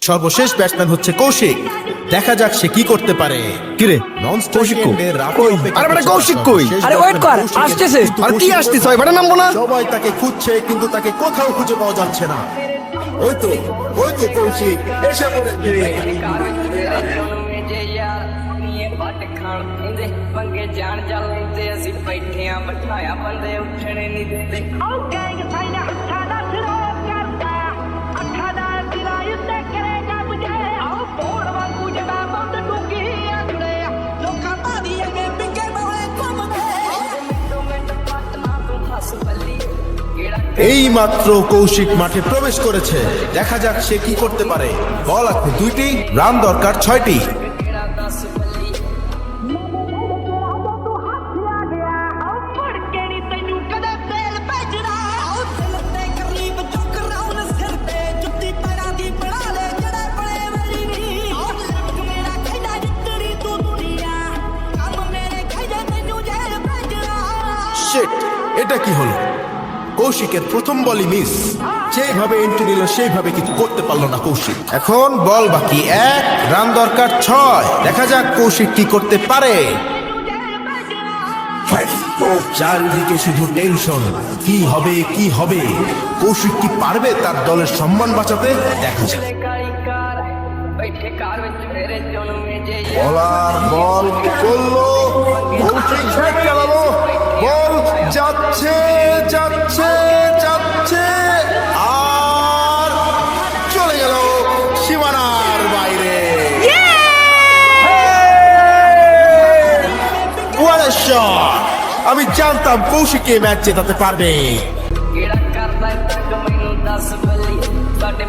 সর্বশেষ ব্যাটসম্যান হচ্ছে কৌশিক। দেখা যাক সে কি করতে পারে। কিরে নন কৌশিক কই? কই? আরে বেটা কৌশিক কই? আরে wait কর, আসতেছে। আর কি আসতিস? এবারে নামবো না? সবাই তাকে খুঁজছে কিন্তু তাকে কোথাও খুঁজে পাওয়া যাচ্ছে না। ওই তো কৌশিক এসে पंगे जान चलते असि बैठे बिठाया बंदे उठने नहीं देते এই মাত্র কৌশিক মাঠে প্রবেশ করেছে। দেখা যাক সে কি করতে পারে। বল আছে 2টি, রান দরকার 6টি। শিট, এটা কি হলো? কৌশিকের প্রথম বলই মিস। যেভাবে এন্ট্রি নিল সেইভাবে কিছু করতে পারলো না কৌশিক। এখন বল বাকি 1, রান দরকার 6। দেখা যাক কৌশিক কি করতে পারে। চারিদিকে শুধু টেনশন, কি হবে কি হবে। কৌশিক কি পারবে তার দলের সম্মান বাঁচাতে? দেখা যাক। बैठे कार में तेरे जोन में जे বলার বল করলো, কৌশিক ব্যাট চালালো, বল যাচ্ছে যাচ্ছে যাচ্ছে আর চলে গেল সীমানার বাইরে। What a shot! আমি জানতাম কৌশিক এই ম্যাচ জেতাতে পারবে। केड़ा करदा तक मैनू दस बली बड़े